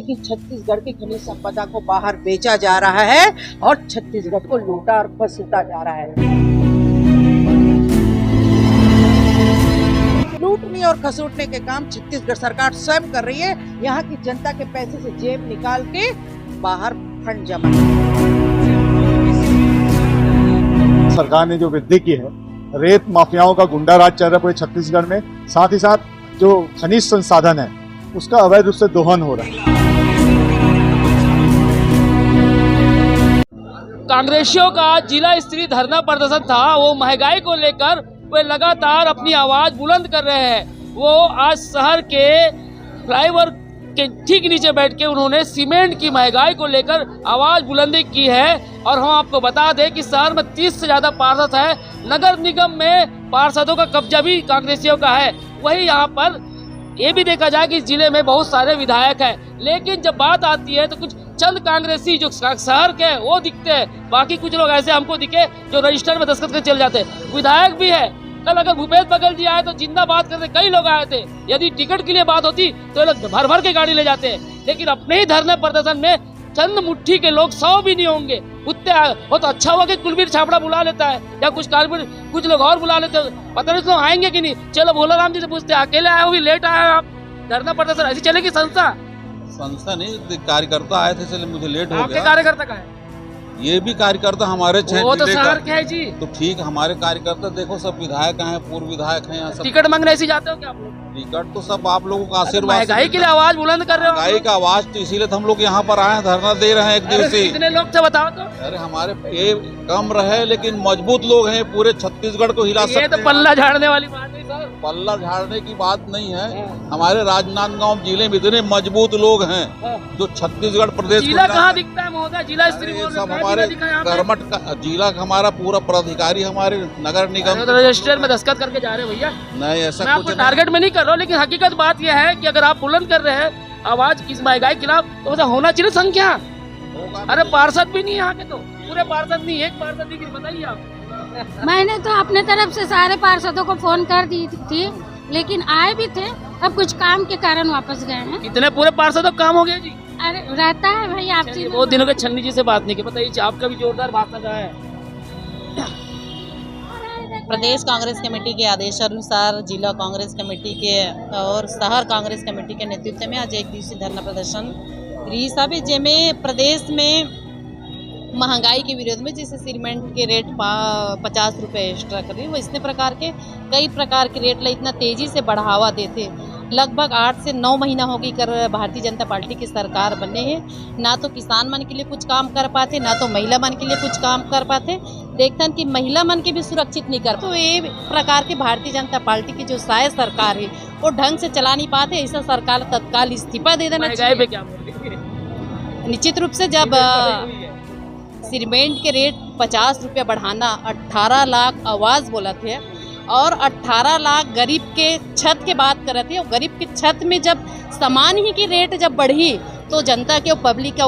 कि छत्तीसगढ़ की खनिज संपदा को बाहर बेचा जा रहा है और छत्तीसगढ़ को लूटा और घसीटा जा रहा है। लूटने और खसूटने के काम छत्तीसगढ़ सरकार स्वयं कर रही है। यहाँ की जनता के पैसे से जेब निकाल के बाहर फंड जमा। सरकार ने जो वृद्धि की है, रेत माफियाओं का गुंडा राज चल रहा है पूरे छत्तीसगढ़ में, साथ ही साथ जो खनिज संसाधन है उसका अवैध रूप से दोहन हो रहा है। कांग्रेसियों का जिला स्तरीय धरना प्रदर्शन था। वो महंगाई को लेकर वे लगातार अपनी आवाज बुलंद कर रहे हैं। वो आज शहर के फ्लाईओवर के ठीक नीचे बैठ के उन्होंने सीमेंट की महंगाई को लेकर आवाज बुलंदी की है। और हम आपको बता दें कि शहर में 30 से ज्यादा पार्षद है। नगर निगम में पार्षदों का कब्जा भी कांग्रेसियों का है। वही यहाँ पर ये भी देखा जाए कि जिले में बहुत सारे विधायक हैं, लेकिन जब बात आती है तो कुछ चंद कांग्रेसी जो शहर के वो दिखते हैं। बाकी कुछ लोग ऐसे हमको दिखे जो रजिस्टर में दस्तखत कर चले जाते हैं। विधायक भी है। कल अगर भूपेश बघेल जी आए तो जिंदाबाद करते कई लोग आए थे। यदि टिकट के लिए बात होती तो ये लोग भर भर के गाड़ी ले जाते हैं। लेकिन अपने ही धरने प्रदर्शन में चंद मुट्ठी के लोग 100 भी नहीं होंगे उतने। वो तो अच्छा हुआ कि कुलबीर छापड़ा बुला लेता है या कुछ लोग और बुला लेते हैं। पता नहीं तो आएंगे कि नहीं। चलो भोला राम जी से पूछते हैं, अकेले आए हो भी लेट आए आप। धरना प्रदर्शन ऐसी चलेगी संस्था नहीं, कार्यकर्ता आए थे इसलिए मुझे लेट हो गया। आपके कार्यकर्ता का है? ये भी कार्यकर्ता हमारे वो तो शहर के है जी। तो ठीक, हमारे कार्यकर्ता देखो सब विधायक हैं, पूर्व विधायक हैं यहाँ सब। टिकट मांगने ऐसे जाते हो क्या आप लोग? टिकट तो सब आप लोगों का आशीर्वाद। महंगाई के लिए आवाज बुलंद कर रहे हो। महंगाई का आवाज तो इसीलिए तो हम लोग यहाँ पर आए हैं, धरना दे रहे हैं एक दिवसीय। कितने लोग थे बताओ तो? अरे हमारे ये कम रहे लेकिन मजबूत लोग हैं, पूरे छत्तीसगढ़ को हिला सकते हैं। ये तो पल्ला झाड़ने वाली बात नहीं सर। पल्ला झाड़ने की बात नहीं है। हमारे राजनांदगांव जिले में इतने मजबूत लोग हैं जो छत्तीसगढ़ प्रदेश। जिला कहाँ दिखता है महोदय? जिला स्तरीय सब हमारे करमट का जिला, हमारा पूरा पदाधिकारी हमारे नगर निगम रजिस्टर में दस्तखत करके जा रहे हैं भैया। नहीं, ऐसा मैं आपको टारगेट में नहीं कर रहा हूँ, लेकिन हकीकत बात यह है कि अगर आप बुलंद कर रहे हैं आवाज इस महंगाई के खिलाफ तो वैसा होना चाहिए संख्या। अरे पार्षद भी नहीं यहाँ के, तो पूरे पार्षद नहीं, एक पार्षद नहीं। बताइए आप। मैंने तो अपने तरफ से सारे पार्षदों को फोन कर दी थी, लेकिन आए भी थे। अब कुछ काम के कारण वापस गए हैं। कितने पूरे पार्षदों काम हो गया जी? अरे रहता है भाई आपसी। बहुत दिनों के छन्नी जी से बात नहीं की। बताइए आपका भी जोरदार भाषण रहा है। प्रदेश कांग्रेस कमेटी के आदेशानुसार जिला कांग्रेस कमेटी के और शहर कांग्रेस कमेटी के नेतृत्व में आज एक दिवसीय धरना प्रदर्शन रही साहब, जेमें प्रदेश में महंगाई के विरोध में जैसे सीमेंट के रेट 50 रुपये एक्स्ट्रा कर रही है, वो इतने प्रकार के कई प्रकार के रेट ला इतना तेजी से बढ़ावा देते। लगभग 8 से 9 महीना हो गई कर भारतीय जनता पार्टी की सरकार बने हैं। ना तो किसान मन के लिए कुछ काम कर पाते, ना तो महिला मन के लिए कुछ काम कर पाते। देखते हैं कि महिला मन के भी सुरक्षित नहीं कर। तो ये प्रकार की भारतीय जनता पार्टी की जो शायद सरकार है वो ढंग से चला नहीं पाते। ऐसा सरकार तत्काल इस्तीफा दे देना चाहिए। निश्चित रूप से जब सीमेंट के रेट 50 रुपये बढ़ाना, 18 लाख आवाज बोला थे और 18 लाख गरीब के छत के बात कर रहे थे। और गरीब की छत में जब सामान ही की रेट जब बढ़ी तो जनता के पब्लिक का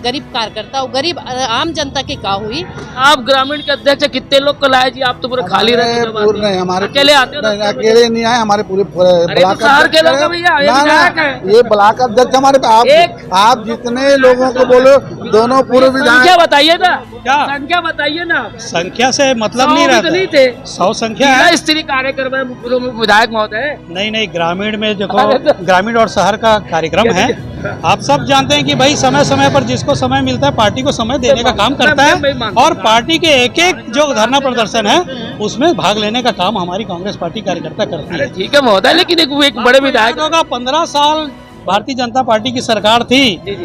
गरीब कार्यकर्ता और गरीब आम जनता की का हुई। आप ग्रामीण के अध्यक्ष कितने लोग को लाए जी? आप तो पूरे खाली रहे। हमारे अकेले आते हो? अकेले नहीं आए, हमारे पूरे ब्लॉक शहर के लोग भैया ये ब्लॉक अध्यक्ष हमारे। आप जितने लोगों को बोलो दोनों पूर्व विधायक। संख्या बताइए ना, क्या संख्या बताइए ना। संख्या से मतलब नहीं रहता। नहीं थे 100 संख्या है। स्त्री कार्यक्रम विधायक महोदय नहीं, ग्रामीण में देखो, ग्रामीण और शहर का कार्यक्रम है। आप सब जानते हैं कि भाई समय समय पर जिसको समय मिलता है पार्टी को समय देने का काम करता है। और पार्टी के एक एक जो धरना प्रदर्शन है उसमें भाग लेने का काम हमारी कांग्रेस पार्टी कार्यकर्ता करती है। ठीक है महोदय, लेकिन एक बड़े विधायक का 15 साल भारतीय जनता पार्टी की सरकार थी,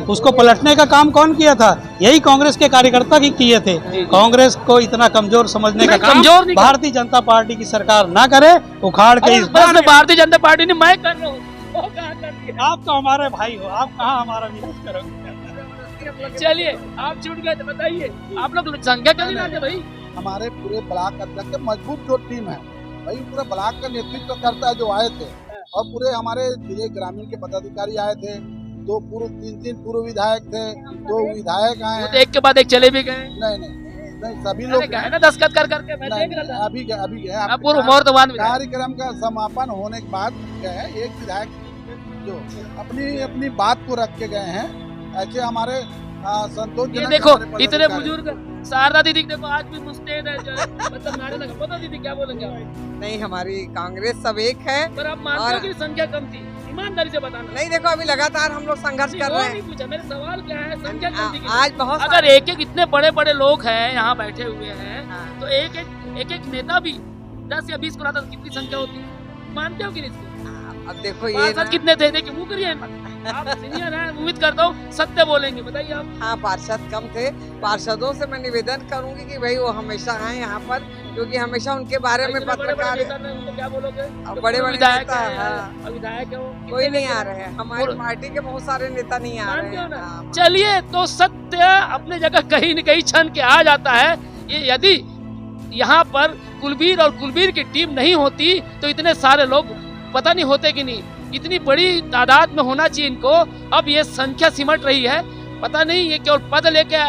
उसको पलटने का काम कौन किया था? यही कांग्रेस के कार्यकर्ता ही किए थे। कांग्रेस को इतना कमजोर समझने का काम भारतीय जनता पार्टी की सरकार ना करे। उखाड़ के इस बार भारतीय जनता पार्टी ने मैं कर रहा हूँ। आप तो हमारे भाई हो, आप कहाँ हमारा विरोध करोगे? चलिए आप छूट गए तो बताइए, आप लोग संख्या क्यों नहीं लाते भाई? हमारे पूरे ब्लॉक अध्यक्ष मजबूत जो टीम है भाई, पूरे ब्लॉक का नेतृत्व करता है जो आए थे। और पूरे हमारे जिले ग्रामीण के पदाधिकारी आए थे। 3 पूर्व विधायक थे, 2 विधायक आए। तो एक के बाद एक चले भी गए? नहीं, सभी लोग गए ना दस्तखत कर करके। मैं देख रहा था अभी गए। पूर्व कार्यक्रम का समापन होने के बाद गए। एक विधायक जो अपनी अपनी बात को रख के गए हैं। ऐसे हमारे संतोष ये देखो इतने बुजुर्ग शारदा दीदी देखो आज भी मुस्तैद है मतलब नारे लगा। पता दीदी क्या बोलेंगे आप? नहीं, हमारी कांग्रेस सब एक है। पर आप मानते हो कि संख्या कम थी? ईमानदारी से बताना। नहीं, देखो अभी लगातार हम लोग संघर्ष कर रहे हैं। नहीं पूछा, मेरा सवाल क्या है, संख्या कम थी? आज बहुत अगर एक एक इतने बड़े बड़े लोग हैं यहाँ बैठे हुए हैं तो एक नेता भी 10 या 20 को लाता तो कितनी संख्या होती? मानते हो कि नहीं? अब देखो ये कितने थे? देखिए मुँह करिए, आप सीनियर हैं, उम्मीद करता हूँ सत्य बोलेंगे। बताइए आप। हाँ, पार्षद कम थे। पार्षदों से मैं निवेदन करूंगी कि भाई वो हमेशा आए यहाँ पर, क्योंकि हमेशा उनके बारे में पत्रकार क्या बोलोगे? बड़े बड़े विधायक नेता विधायक कोई नहीं आ रहे हैं। हमारी पार्टी के बहुत सारे नेता नहीं आ रहे हैं। चलिए, तो सत्य अपने जगह कहीं न कहीं छन के आ जाता है। ये यदि यहाँ पर कुलबीर और कुलबीर की टीम नहीं होती तो इतने सारे लोग पता नहीं होते कि नहीं। इतनी बड़ी तादाद में होना चाहिए इनको। अब ये संख्या सिमट रही है, पता नहीं ये केवल पद लेके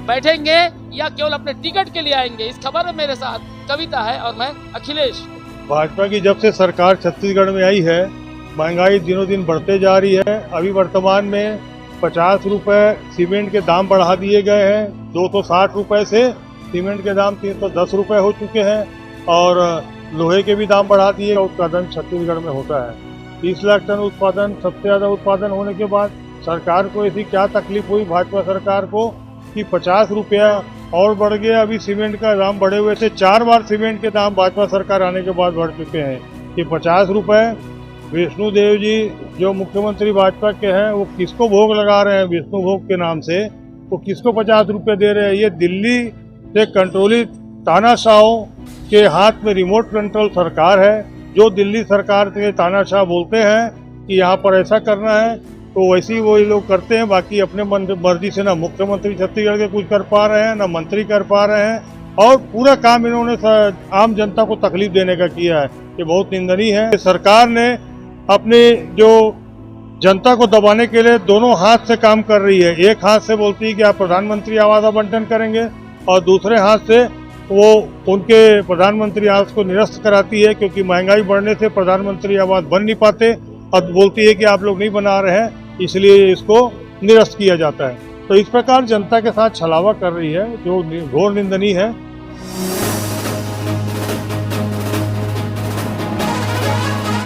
बैठेंगे या केवल अपने टिकट के लिए आएंगे। इस खबर में मेरे साथ कविता है और मैं अखिलेश। भाजपा की जब से सरकार छत्तीसगढ़ में आई है, महंगाई दिनों दिन बढ़ते जा रही है। अभी वर्तमान में 50 रुपए सीमेंट के दाम बढ़ा दिए गए हैं। 260 रुपए से सीमेंट के दाम 310 रुपए हो चुके हैं और लोहे के भी दाम बढ़ा दिए। उत्पादन छत्तीसगढ़ में होता है 30 लाख टन उत्पादन, सबसे ज़्यादा उत्पादन होने के बाद सरकार को ऐसी क्या तकलीफ हुई भाजपा सरकार को कि 50 रुपया और बढ़ गया। अभी सीमेंट का दाम बढ़े हुए थे, 4 बार सीमेंट के दाम भाजपा सरकार आने के बाद बढ़ चुके हैं। ये 50 रुपये विष्णु देव जी जो मुख्यमंत्री भाजपा के हैं वो किसको भोग लगा रहे हैं? विष्णु भोग के नाम से वो किसको 50 रुपये दे रहे हैं? ये दिल्ली से कंट्रोलित तानाशाहों के हाथ में रिमोट कंट्रोल सरकार है। जो दिल्ली सरकार के तानाशाह बोलते हैं कि यहाँ पर ऐसा करना है तो वैसे ही वही लोग करते हैं। बाकी अपने मर्जी से ना मुख्यमंत्री छत्तीसगढ़ के कुछ कर पा रहे हैं, ना मंत्री कर पा रहे हैं और पूरा काम इन्होंने आम जनता को तकलीफ देने का किया है। ये बहुत निंदनीय है। सरकार ने अपने जो जनता को दबाने के लिए दोनों हाथ से काम कर रही है। एक हाथ से बोलती है कि आप प्रधानमंत्री आवास आवंटन करेंगे और दूसरे हाथ से वो उनके प्रधानमंत्री आवास को निरस्त कराती है, क्योंकि महंगाई बढ़ने से प्रधानमंत्री आवास बन नहीं पाते। अब बोलती है कि आप लोग नहीं बना रहे हैं इसलिए इसको निरस्त किया जाता है। तो इस प्रकार जनता के साथ छलावा कर रही है जो घोर निंदनीय है।